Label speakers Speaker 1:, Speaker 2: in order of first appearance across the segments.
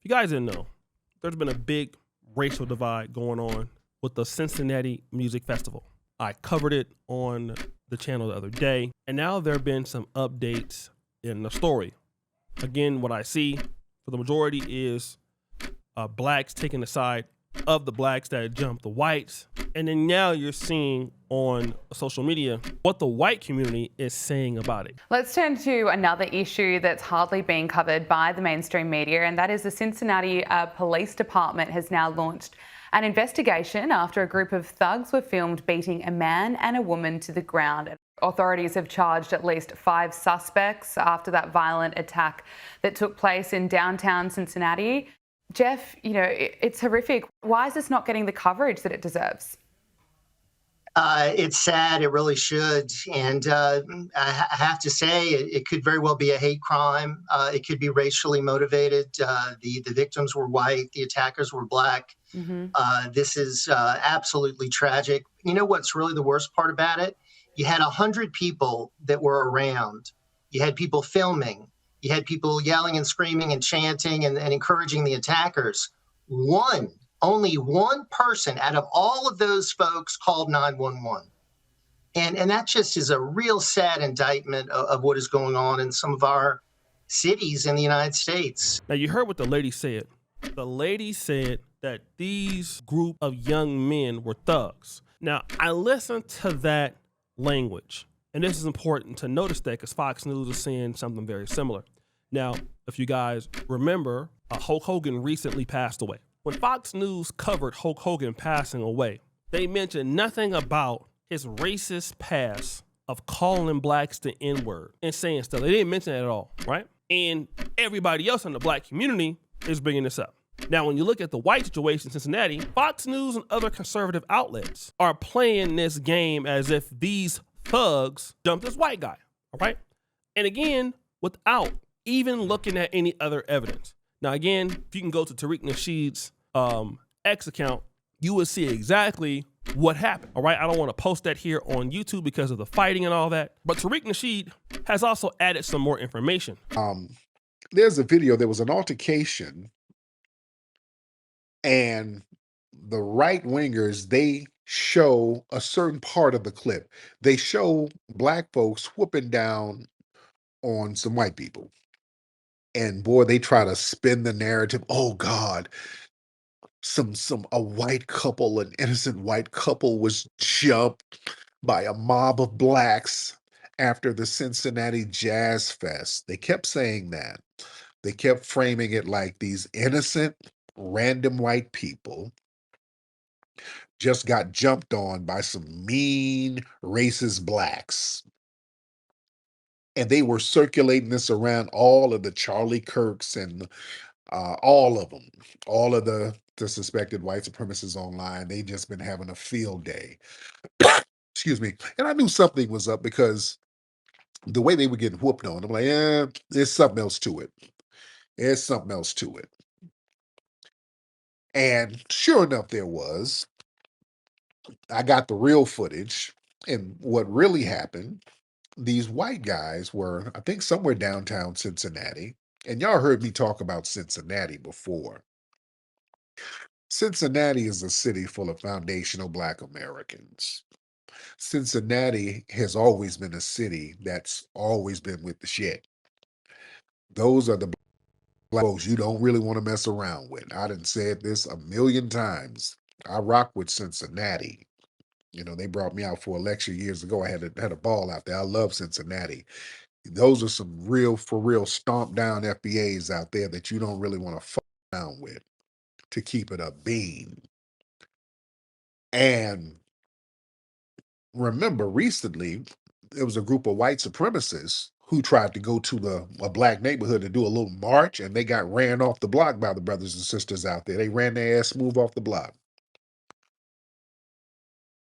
Speaker 1: you guys didn't know, there's been a big racial divide going on with the Cincinnati Music Festival. I covered it on the channel the other day, and now there have been some updates in the story. Again, what I see for the majority is blacks taking the side of the blacks that jumped the whites. And then now you're seeing on social media what the white community is saying about it.
Speaker 2: Let's turn to another issue that's hardly being covered by the mainstream media, and that is the Cincinnati Police Department has now launched an investigation after a group of thugs were filmed beating a man and a woman to the ground. Authorities have charged at least 5 suspects after that violent attack that took place in downtown Cincinnati. Jeff, it's horrific. Why is this not getting the coverage that it deserves?
Speaker 3: It's sad. It really should. And I have to say, it could very well be a hate crime. It could be racially motivated. The victims were white. The attackers were black. This is absolutely tragic. You know what's really the worst part about it? You had 100 people that were around. You had people filming. You had people yelling and screaming and chanting and encouraging the attackers. Only one person out of all of those folks called 911. And that just is a real sad indictment of what is going on in some of our cities in the United States.
Speaker 1: Now, you heard what the lady said. The lady said that these group of young men were thugs. Now, I listened to that language, and this is important to notice that because Fox News is saying something very similar. Now, if you guys remember, Hulk Hogan recently passed away. When Fox News covered Hulk Hogan passing away, they mentioned nothing about his racist past of calling blacks the N-word and saying stuff. They didn't mention that at all, right? And everybody else in the black community is bringing this up. Now, when you look at the white situation in Cincinnati, Fox News and other conservative outlets are playing this game as if these thugs dumped this white guy, all right? And again, without even looking at any other evidence. Now, again, if you can go to Tariq Nasheed's X account, you will see exactly what happened. All right, I don't want to post that here on YouTube because of the fighting and all that. But Tariq Nasheed has also added some more information.
Speaker 4: There's a video. There was an altercation, and the right wingers, they show a certain part of the clip. They show black folks whooping down on some white people. And boy, they try to spin the narrative. Oh God, a white couple, an innocent white couple was jumped by a mob of blacks after the Cincinnati Jazz Fest. They kept saying that. They kept framing it like these innocent, random white people just got jumped on by some mean, racist blacks. And they were circulating this around all of the Charlie Kirks and all of them, all of the suspected white supremacists online. They just been having a field day. Excuse me. And I knew something was up because the way they were getting whooped on, I'm like, there's something else to it. There's something else to it. And sure enough, there was. I got the real footage. And what really happened, these white guys were, I think, somewhere downtown Cincinnati. And y'all heard me talk about Cincinnati before. Cincinnati is a city full of foundational Black Americans. Cincinnati has always been a city that's always been with the shit. Those are the black folks you don't really want to mess around with. I done said this a million times. I rock with Cincinnati. They brought me out for a lecture years ago. I had a ball out there. I love Cincinnati. Those are some real, for real, stomp down FBAs out there that you don't really want to fuck around with, to keep it a bean. And remember, recently, there was a group of white supremacists who tried to go to a black neighborhood to do a little march, and they got ran off the block by the brothers and sisters out there. They ran their ass smooth off the block.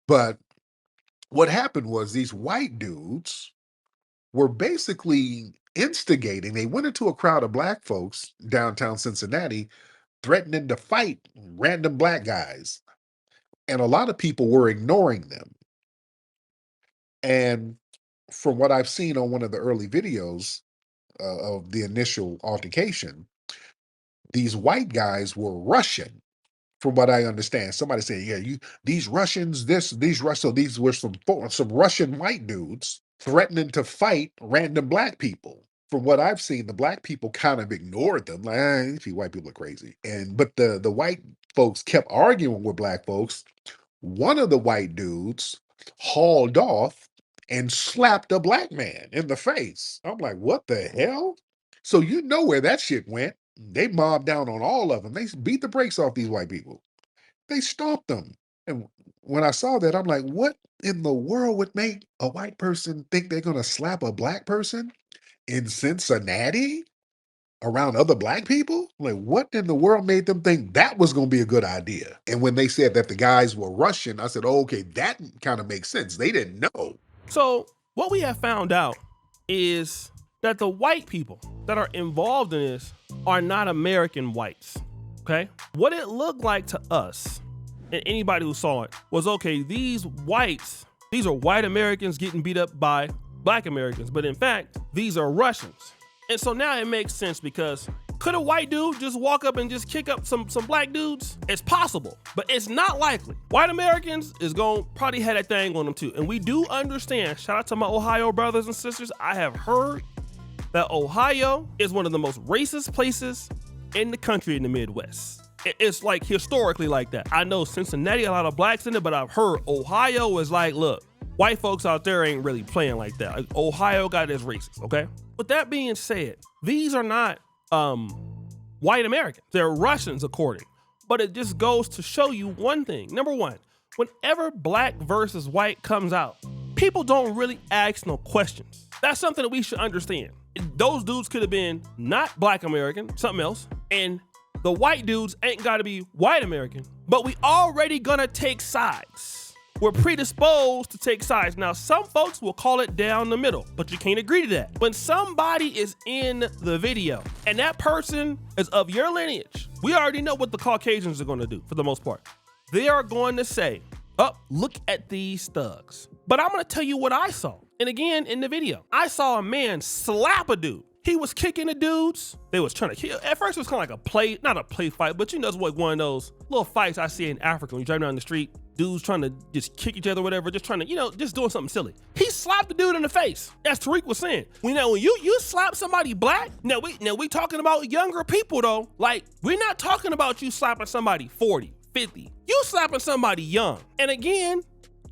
Speaker 4: But what happened was these white dudes were basically instigating. They went into a crowd of black folks downtown Cincinnati, threatening to fight random black guys. And a lot of people were ignoring them. And from what I've seen on one of the early videos of the initial altercation, these white guys were Russian, from what I understand. Somebody said, yeah, these Russians, so these were some Russian white dudes threatening to fight random black people. From what I've seen, the black people kind of ignored them, like, these white people are crazy. But the white folks kept arguing with black folks. One of the white dudes hauled off and slapped a black man in the face. I'm like, what the hell? So you know where that shit went. They mobbed down on all of them. They beat the brakes off these white people. They stomped them. And when I saw that, I'm like, what in the world would make a white person think they're going to slap a black person in Cincinnati around other black people? Like, what in the world made them think that was going to be a good idea? And when they said that the guys were Russian, I said, oh, okay, that kind of makes sense. They didn't know.
Speaker 1: So what we have found out is that the white people that are involved in this are not American whites, okay? What it looked like to us and anybody who saw it was, okay, these are white Americans getting beat up by black Americans, but in fact, these are Russians. And so now it makes sense, because could a white dude just walk up and just kick up some black dudes? It's possible, but it's not likely. White Americans is going to probably have that thing on them too. And we do understand, shout out to my Ohio brothers and sisters, I have heard that Ohio is one of the most racist places in the country in the Midwest. It's like historically like that. I know Cincinnati, a lot of blacks in it, but I've heard Ohio is like, look, white folks out there ain't really playing like that. Like, Ohio got its racist, okay? With that being said, these are not white Americans. They're Russians, according. But it just goes to show you one thing. Number one, whenever black versus white comes out, people don't really ask no questions. That's something that we should understand. Those dudes could have been not black American, something else, and the white dudes ain't gotta be white American, but we already gonna take sides. We're predisposed to take sides. Now, some folks will call it down the middle, but you can't agree to that. When somebody is in the video and that person is of your lineage, we already know what the Caucasians are gonna do for the most part. They are going to say, oh, look at these thugs. But I'm gonna tell you what I saw. And again, in the video, I saw a man slap a dude. He was kicking the dudes. They was trying to kill. At first, it was kind of like a play, not a play fight, but you know, it's like one of those little fights I see in Africa when you drive down the street. Dudes trying to just kick each other, whatever, just trying to, just doing something silly. He slapped the dude in the face. As Tariq was saying, when you slap somebody black, now we talking about younger people though. Like, we're not talking about you slapping somebody 40, 50. You slapping somebody young. And again,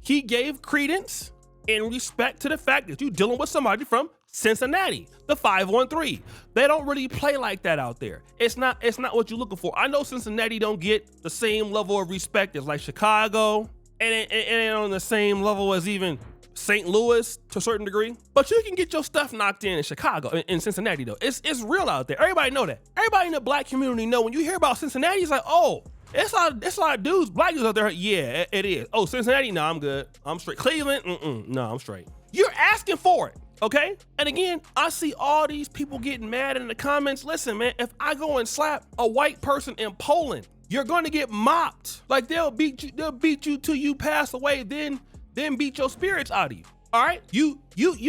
Speaker 1: he gave credence in respect to the fact that you're dealing with somebody from Cincinnati, the 513. They don't really play like that out there. It's not what you're looking for. I know Cincinnati don't get the same level of respect as like Chicago, and it ain't on the same level as even St. Louis to a certain degree. But you can get your stuff knocked in Chicago, in Cincinnati though. It's real out there. Everybody know that. Everybody in the black community know when you hear about Cincinnati, it's like, oh, it's a lot of dudes, black dudes out there. Yeah, it is. Oh, Cincinnati, no, I'm good. I'm straight. Cleveland, no, I'm straight. You're asking for it, okay? And again, I see all these people getting mad in the comments. Listen, man, if I go and slap a white person in Poland, you're going to get mocked. Like, they'll beat you till you pass away, then beat your spirits out of you. All right, you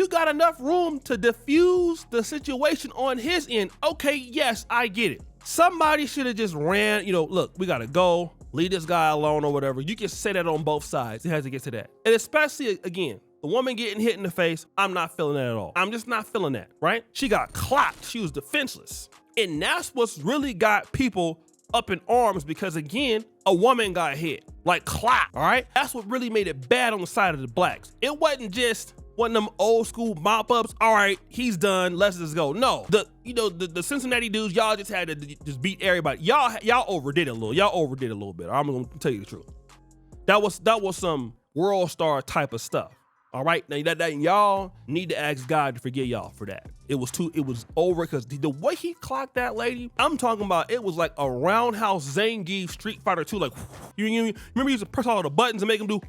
Speaker 1: got enough room to diffuse the situation on his end. Okay, yes, I get it. Somebody should have just ran, look, we gotta go, leave this guy alone or whatever. You can say that on both sides. It has to get to that. And especially, again, the woman getting hit in the face, I'm not feeling that at all. I'm just not feeling that, right? She got clocked. She was defenseless. And that's what's really got people up in arms, because again, a woman got hit, like clocked, all right? That's what really made it bad on the side of the blacks. It wasn't just one of them old school mop ups. All right, he's done, let's just go. No, the Cincinnati dudes, y'all just had to just beat everybody. Y'all overdid it a little. Y'all overdid it a little bit. I'm gonna tell you the truth. That was some world star type of stuff. All right, now that y'all need to ask God to forgive y'all for that. It was over, because the way he clocked that lady, I'm talking about, it was like a roundhouse Zangief Street Fighter 2. Like, you remember you used to press all the buttons and make them do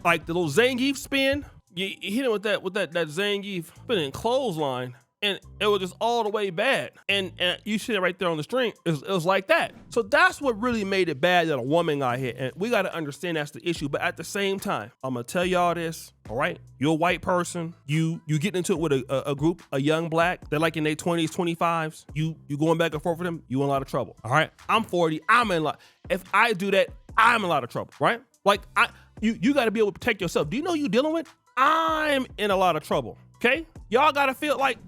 Speaker 1: like the little Zangief spin. You hit him with that Zangief spinning clothesline. and it was just all the way bad. And you see it right there on the string. It was like that. So that's what really made it bad that a woman got hit. And we got to understand that's the issue. But at the same time, I'm gonna tell y'all this. All right, you're a white person. You get into it with a group, a young black. They're like in their 20s, 25s. You going back and forth with them. You in a lot of trouble. All right, I'm 40. I'm in a lot. If I do that, I'm in a lot of trouble. Right? Like you got to be able to protect yourself. Do you know who you dealing with? I'm in a lot of trouble. Okay, y'all got to feel like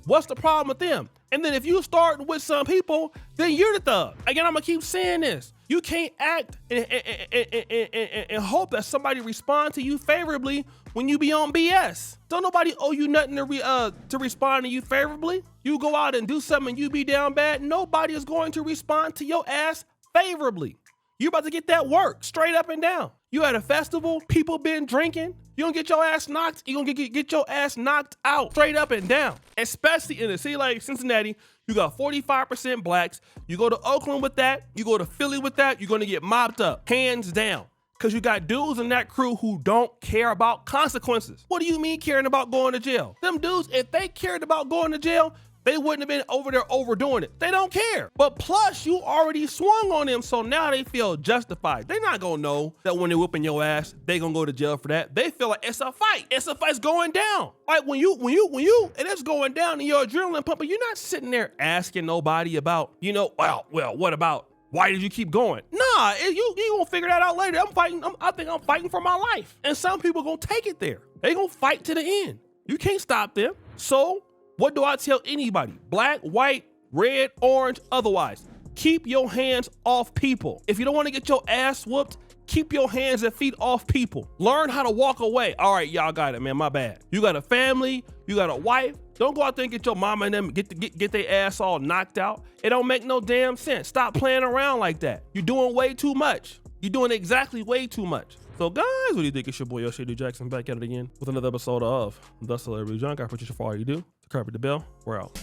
Speaker 1: what's the problem with them? And then if you start with some people, then you're the thug. Again, I'm gonna keep saying this. You can't act and hope that somebody responds to you favorably when you be on BS. Don't nobody owe you nothing to respond to you favorably. You go out and do something and you be down bad, nobody is going to respond to your ass favorably. You about to get that work straight up and down. You at a festival, people been drinking. You don't get your ass knocked, you gonna get your ass knocked out straight up and down. Especially in a city like Cincinnati, you got 45% blacks. You go to Oakland with that, you go to Philly with that, you're gonna get mopped up, hands down. Cause you got dudes in that crew who don't care about consequences. What do you mean caring about going to jail? Them dudes, if they cared about going to jail, they wouldn't have been over there overdoing it. They don't care. But plus, you already swung on them, so now they feel justified. They're not gonna know that when they're whooping your ass, they gonna go to jail for that. They feel like it's a fight. It's a fight's going down. Like when you, and it's going down and your adrenaline pumping, you're not sitting there asking nobody about, well, what about? Why did you keep going? Nah, you gonna figure that out later. I think I'm fighting for my life. And some people gonna take it there. They gonna fight to the end. You can't stop them. So, what do I tell anybody? Black, white, red, orange, otherwise. Keep your hands off people. If you don't want to get your ass whooped, keep your hands and feet off people. Learn how to walk away. All right, y'all got it, man, my bad. You got a family, you got a wife. Don't go out there and get your mama and them, get their ass all knocked out. It don't make no damn sense. Stop playing around like that. You're doing way too much. You're doing exactly way too much. So guys, what do you think? It's your boy, Yoshi Jackson, back at it again with another episode of The Celebrity Junk. I appreciate you for all you do. Cover the bell. We're out.